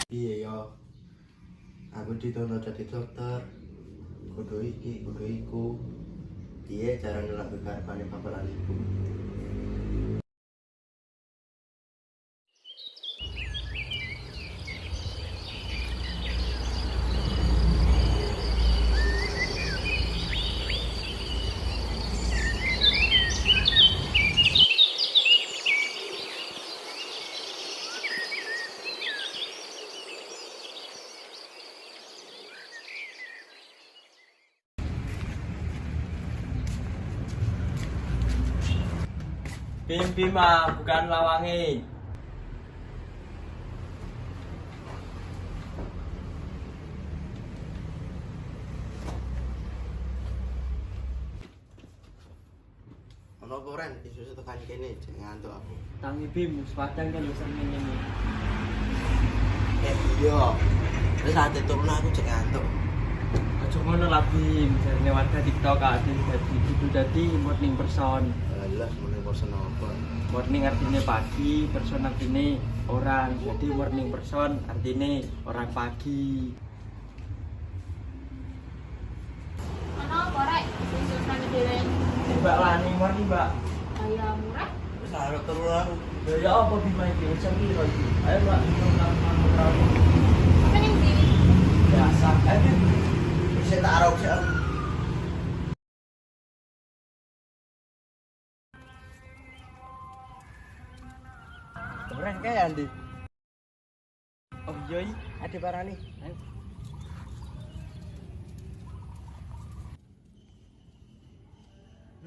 Iya yo, aku ditono jadi dokter. Kudu iki, kudu iku. Piye cara nolak kekarepane bapak lan ibu? Bim Bima, bukan lawangi. Ono apa ren? Isu tekan kene, jek ngantuk aku. Tangi Bim, sepadang kan bisa ngene. Iya. Terus ate turun aku jek ngantuk. Aja ngono lah Bim, jarine warga TikTok ade dadi kudu dadi morning person. Alah, meneng person apa? Morning artinya pagi, person artinya orang. Jadi morning person artinya orang pagi. Ano apa rek? Susun nang dhewe. Mbak Lani morning, Mbak. Ayam murah. Wis arep turun aku. Ya apa Bima iki? Jam piro iki? Ayo Mbak, nang kamu. Apa ning ndi? Biasa. Ayo. Wis tak arep sik. Orang kayak Andi. Oh iya, ada parani. Ayo.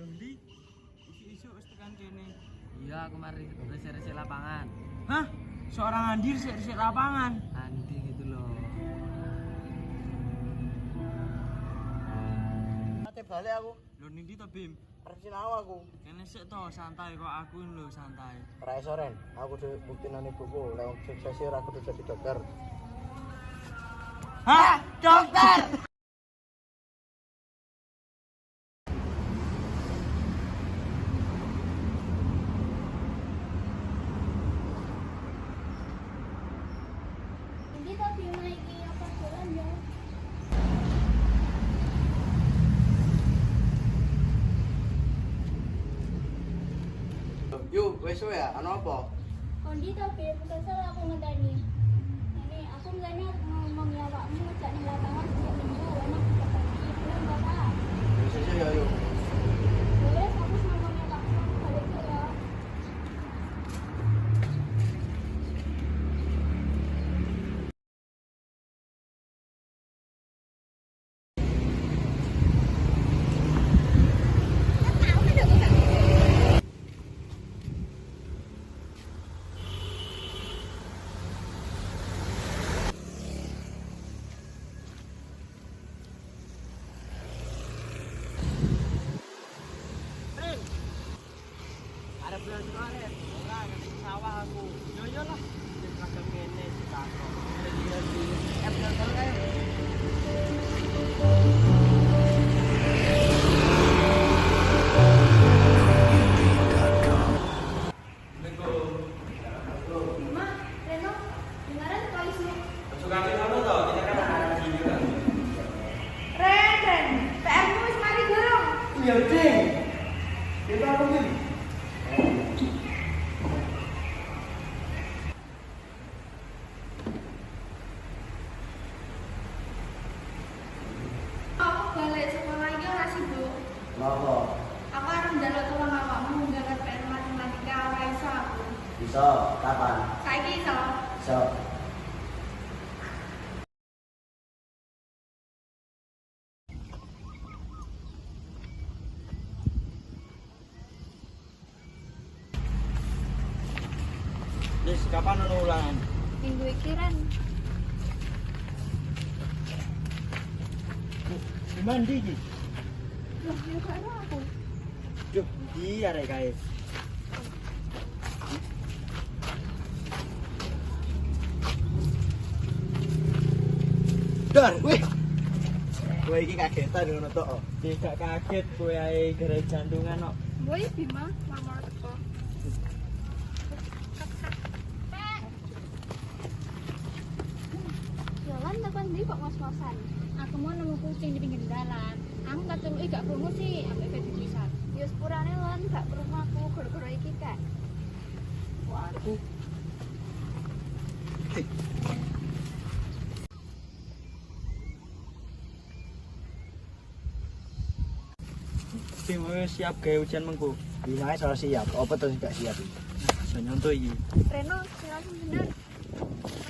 Londi, isu-isu wis tekan kene. Iya, aku mari resik-resik lapangan. Hah? Seorang Andi resik-resik lapangan. Andi gitu loh. Ate balik aku. Lho ndi to, Bim? Arep sinau aku. Kene sik to, santai kok aku lho, santai. Ora iso ren, aku kudu buktinane buku lewat sukses ora kudu jadi dokter. Hah? Dokter! Ndi to Bima iki apa dolan ya? Yuk, wis ya, ana apa? Kondi to Bim, kesel aku ngenteni. Ini aku ngene ngomong ya awakmu ngejak ning lapangan setiap minggu enak ketemu belum bapak. Wis ya yuk. Boleh aku ngomong ya awakmu balik ke ya. Ada bulan sekolah ya? Ora, nanti ke sawah aku. Yo yo lah. Wis kadang kene ditakon. Jadi app nonton kae. Bima, Reno, dengaran kok isu? Suka ngono to, kita kan anak juga. Ren, PR-mu wis mari durung? Iya, Ding. Kita apa sih? Aku balik sekolah iki ora sibuk. Napa? Aku arep njaluk tolong awakmu nggawe PR matematika ora iso aku. Bisa, kapan? Saiki iso. Bisa. Wis kapan ono ulangan? Minggu iki Ren. Gimana ndi iki? Loh, ya karo aku. Duh, ndi arek kae? Dar, wih. Kowe iki kagetan ngono tok. Gak kaget kowe ae gara jantungan kok. Boy Bima, lamar teko. nanti kok ngos-ngosan? Aku mau nemu kucing di pinggir jalan. Aku gak tuluki gak krungu sih ambek Feby pisan. Ya sepurane lon gak krungu aku gara-gara iki kak. Waduh. Bim, wis siap gawe ujian mengko. Gimana soal siap? Apa tuh gak siap? Bisa nyontoh iki. Reno, sing bener.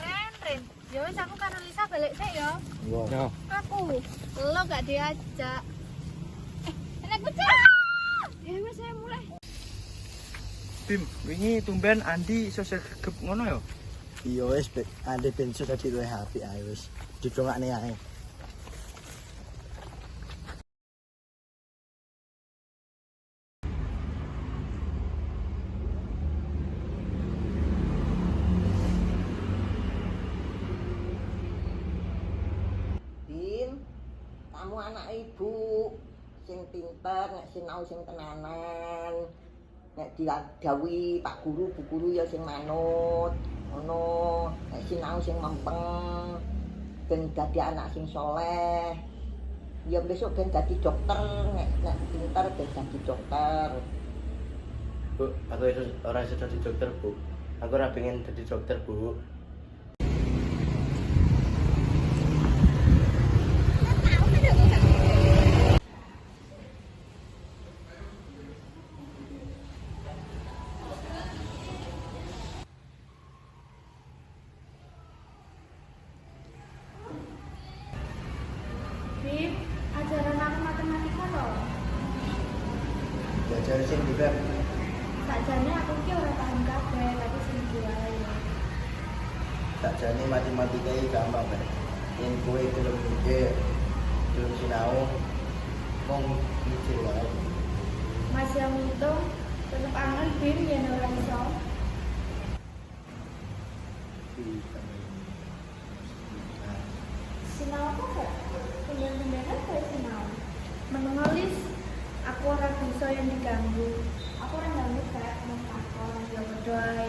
Ren. Ya wis aku karo Lisa balik sik ya. Wow. Yo. Aku lo gak diajak. Enak kucing. Ya wis saya mulai. Bim, wingi tumben Andi iso segep ngono ya? Iya wis, ande bensu tadi luwih apik ae wis. Didongakne ae. Bim, kamu anak ibu sing pinter, nek sinau sing tenanan. Nek didhawuhi Pak Guru, Bu Guru ya sing manut. Ngono, nek sinau sing mempeng. Ben dadi anak sing soleh. Ya besok ben dadi dokter, nek pinter ben dadi dokter. Bu, aku itu orang sudah di dokter, Bu. Aku ora pengen jadi dokter, Bu. Bim, ajaran aku matematika loh. Belajar sing di Beb. Sakjane aku ki ora paham kabeh, tapi sing wae. Tak jane matematika iki gampang, Beb. Yen kowe gelem mikir, gelem sinau, mong mikir wae. Mas yang itu tetep angel Bim yen ora iso. Sinau apa kok? Bener-bener kayak sinau. Menulis aku ora bisa yang diganggu. Aku ora ganggu kak, mau takon ya berdoa.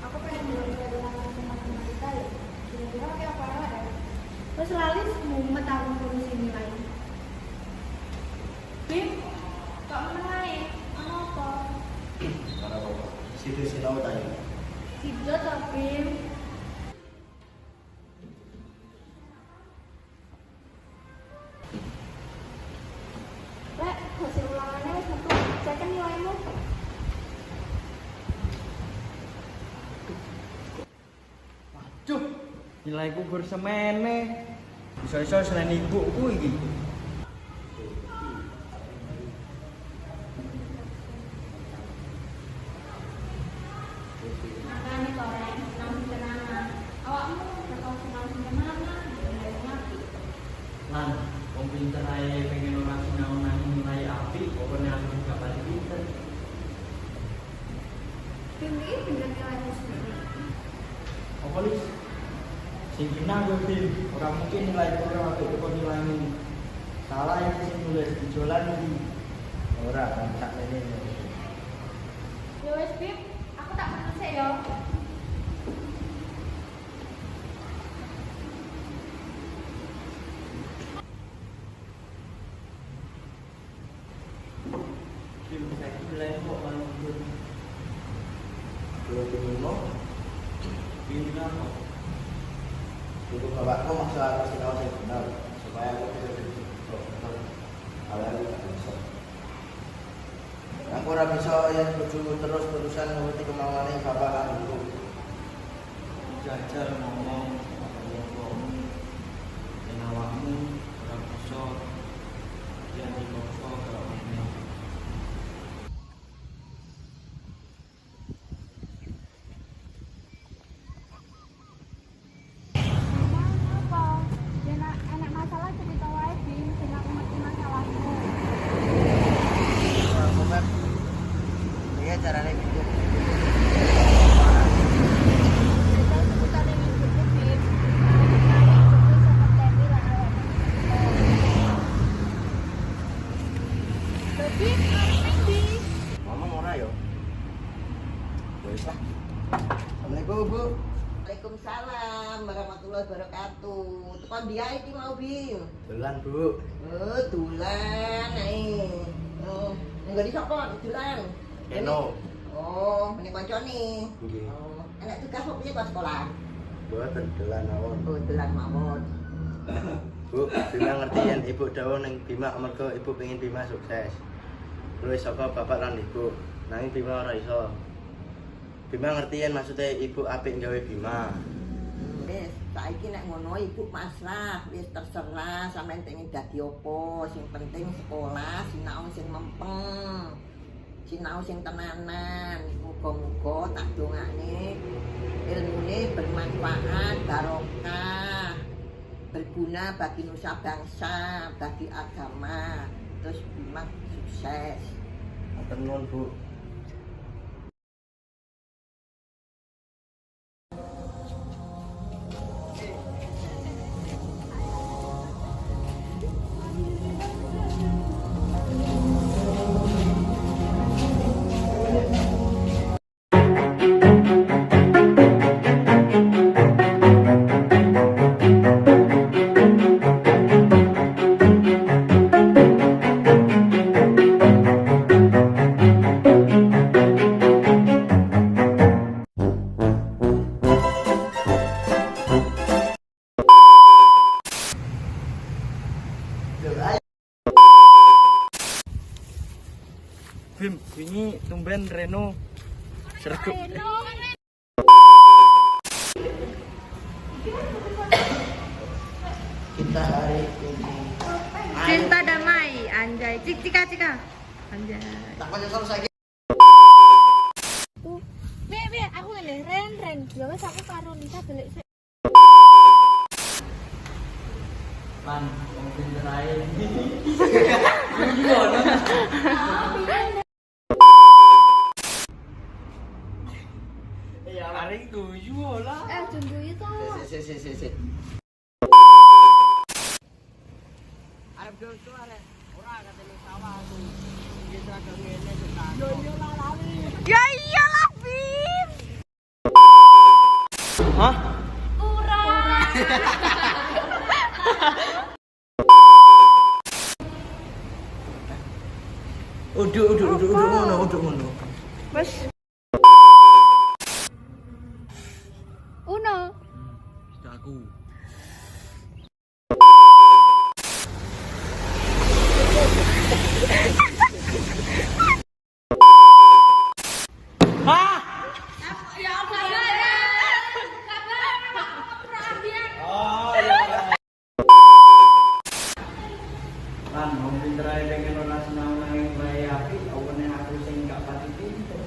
Aku pengen belajar langsung matematika ya. Kira-kira kayak apa ya? Terus lalis mumet aku kurus nilai. Bim, kok menengah ano apa? Ora apa-apa. Situ sinau ta ya. Sido to Bim. Lek, hasil ulangannya wis metu. Ceken nilaimu. Waduh, nilaiku gur semene. Iso-iso selain ibuku iki. Makanya to Ren, senang senangan. Awakmu bakal senang senangan, nilai mati. Lan, wong pinter ae pengen ora sinau nang nilai apik, pokoknya aku gak paling pinter. Bim iki bener nilaimu sendiri. Apa lis? Sing kena gue Bim, ora mungkin nilai kowe waktu kok nilaimu. Salah iki sing nulis di jolan iki. Ora, tak mene. Ya wis Bim, aku tak metu sik ya. Bim, saiki nilai kok malah mundur. Dulu dulu Bim apa? dulu bapakku maksa aku sinau sing bener supaya aku bisa jadi dokter. Awalnya aku gak bisa. Aku ora bisa yang terus-terusan nuruti kemauane bapak lan ibu. Jajar ngomong apa ngomong dan awakmu ora bisa yang dipaksa karo ini. Emang apa? Yen enak masalah cerita wae Bim, sing aku ngerti masalahmu. Aku Beb. Iya carane gitu. Cerita seputar yang ibuku Bim. wabarakatuh. Tekan dia iki mau Bim. Dolan, Bu. Oh, dolan ae. Enggak di sapa dolan. Eno. Oh, meneh kancane. Nggih. Oh, enak tugas opo piye pas sekolah? Mboten dolan mawon. Oh, dolan mawon. Bu, Bima ngerti yen Ibu dawuh ning Bima mergo Ibu pengen Bima sukses. Luwih saka bapak lan Ibu. Nanging Bima ora iso. Bima ngerti yen maksudnya Ibu apik gawe Bima. Wis, saiki nek ngono Ibu pasrah, wis terserah sampean pengen dadi opo, sing penting sekolah sinau sing mempeng. Sinau sing tenanan, muga-muga tak dongane ilmune bermanfaat, barokah, berguna bagi nusa bangsa, bagi agama, terus Bima sukses. Matur nuwun, Bu. Bim, ini tumben Reno sergap. Kita hari ini Cinta damai, anjay. Cika. Anjay. tak banyak saiki. Be, aku ngene Ren. Ya wis aku karo Lisa delik sik. Lan, wong pinter ae. Ya lari guyu lah. Jumbo itu. Sik. Arep dodo arek ora katene sawah aku. Kita ada ngene tekan. Yo lah lali. Ya iyalah, Bim. Hah? Ura. Uduk ngono. Wes. Uno. Sudah aku. Lan, wong pinter ae pengen ora sinau nang wae apik, awene aku sing gak pati pinter.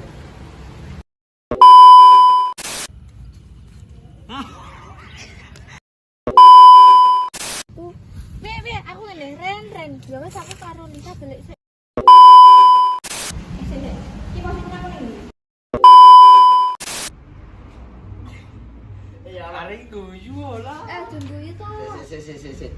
Be, aku ngene Ren. Ya wis aku karo Lisa delik sik. Iki posisinya aku ning. Ya lari guyu lah. Jumbo itu. Sik.